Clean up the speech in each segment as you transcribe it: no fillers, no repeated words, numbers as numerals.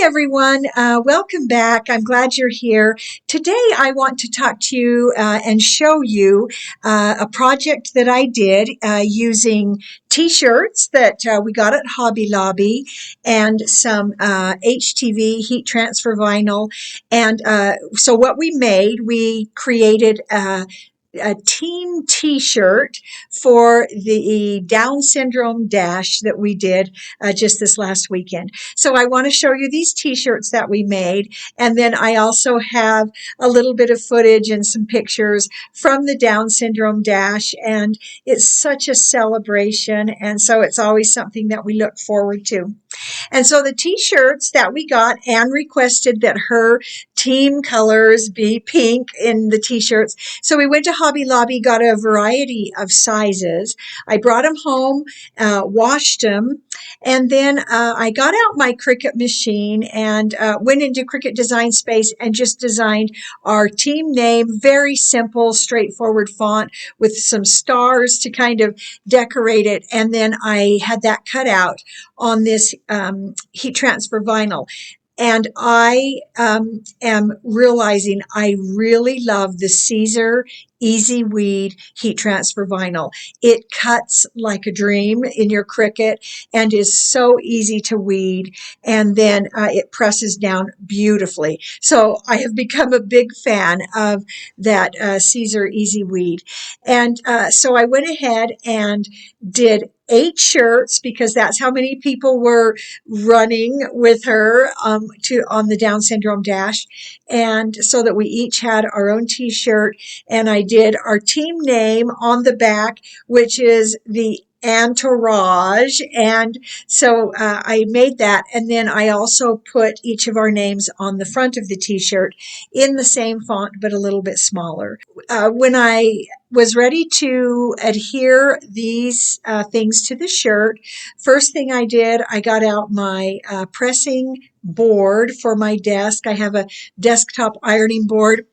everyone. Welcome back. I'm glad you're here. Today, I want to talk to you and show you a project that I did using t-shirts that we got at Hobby Lobby and some HTV heat transfer vinyl. And so what we created a team t-shirt for the Down syndrome dash that we did just this last weekend. So I want to show you these t-shirts that we made, and then I also have a little bit of footage and some pictures from the Down syndrome dash, and it's such a celebration, and so it's always something that we look forward to. And so the t-shirts that we got, Anne requested that her team colors be pink in the t-shirts. So we went to Hobby Lobby, got a variety of sizes. I brought them home, washed them, and then I got out my Cricut machine and went into Cricut Design Space and just designed our team name, very simple, straightforward font with some stars to kind of decorate it. And then I had that cut out on this heat transfer vinyl. And I am realizing I really love the Caesar Easy Weed heat transfer vinyl. It cuts like a dream in your Cricut and is so easy to weed, and then it presses down beautifully. So I have become a big fan of that Caesar Easy Weed. And so I went ahead and did 8 shirts because that's how many people were running with her on the Down syndrome dash, and so that we each had our own t-shirt. And I did our team name on the back, which is the Entourage, and so I made that, and then I also put each of our names on the front of the t-shirt in the same font but a little bit smaller. When I was ready to adhere these things to the shirt, first thing I did, I got out my pressing board for my desk. I have a desktop ironing board.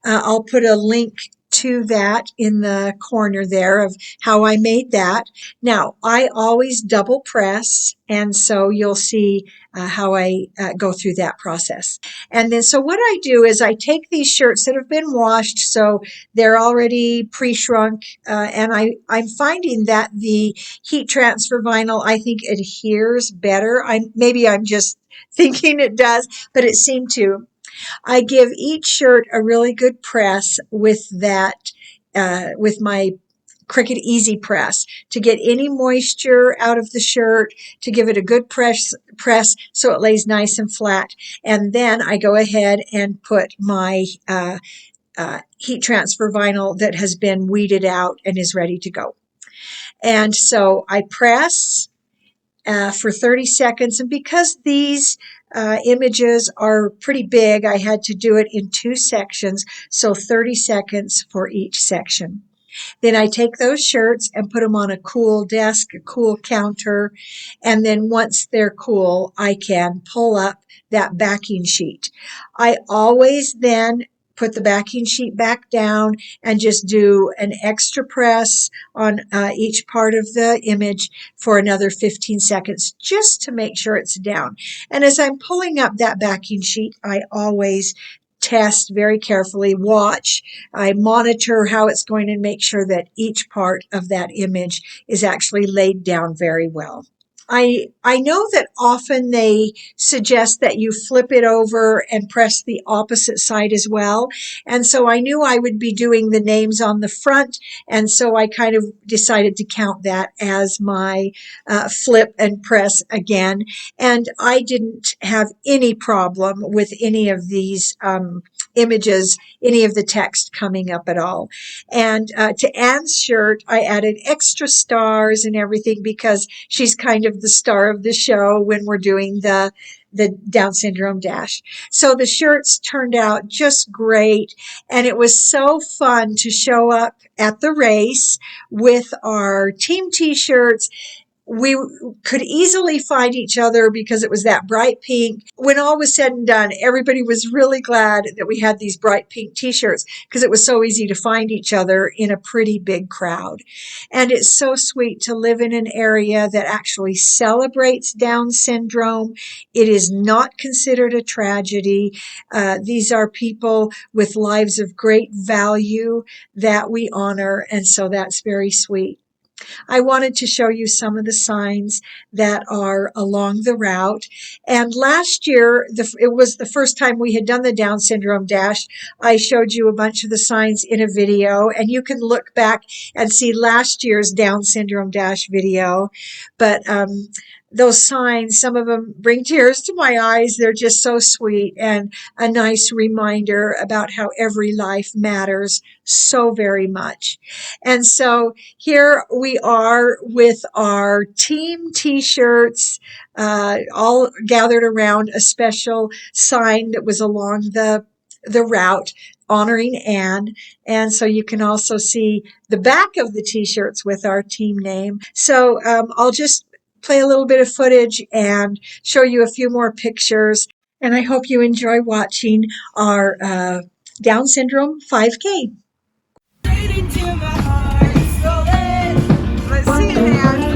I'll put a link to that in the corner there of how I made that. Now, I always double press, and so you'll see how I go through that process. And then, so what I do is I take these shirts that have been washed, so they're already pre-shrunk, and I'm finding that the heat transfer vinyl, I think, adheres better. Maybe I'm just thinking it does, but it seemed to. I give each shirt a really good press with that, with my Cricut Easy Press to get any moisture out of the shirt, to give it a good press so it lays nice and flat. And then I go ahead and put my heat transfer vinyl that has been weeded out and is ready to go. And so I press for 30 seconds. And because these images are pretty big, I had to do it in 2 sections, so 30 seconds for each section. Then I take those shirts and put them on a cool desk, a cool counter, and then once they're cool, I can pull up that backing sheet. I always then put the backing sheet back down and just do an extra press on each part of the image for another 15 seconds just to make sure it's down. And as I'm pulling up that backing sheet, I always test very carefully, watch, I monitor how it's going to make sure that each part of that image is actually laid down very well. I know that often they suggest that you flip it over and press the opposite side as well. And so I knew I would be doing the names on the front. And so I kind of decided to count that as my flip and press again. And I didn't have any problem with any of these images, any of the text coming up at all. And to Anne's shirt, I added extra stars and everything because she's kind of the star of the show when we're doing the Down syndrome dash. So the shirts turned out just great, and it was so fun to show up at the race with our team t-shirts we could easily find each other because it was that bright pink. When all was said and done, everybody was really glad that we had these bright pink t-shirts because it was so easy to find each other in a pretty big crowd. And it's so sweet to live in an area that actually celebrates Down syndrome. It is not considered a tragedy. These are people with lives of great value that we honor, and so that's very sweet. I wanted to show you some of the signs that are along the route. And last year, it was the first time we had done the Down Syndrome Dash. I showed you a bunch of the signs in a video, and you can look back and see last year's Down Syndrome Dash video. But those signs, some of them bring tears to my eyes. They're just so sweet and a nice reminder about how every life matters so very much. And so here we are with our team t-shirts, all gathered around a special sign that was along the route honoring Anne. And so you can also see the back of the t-shirts with our team name. So I'll just play a little bit of footage and show you a few more pictures. And I hope you enjoy watching our Down Syndrome 5K. Let's see it, Anne.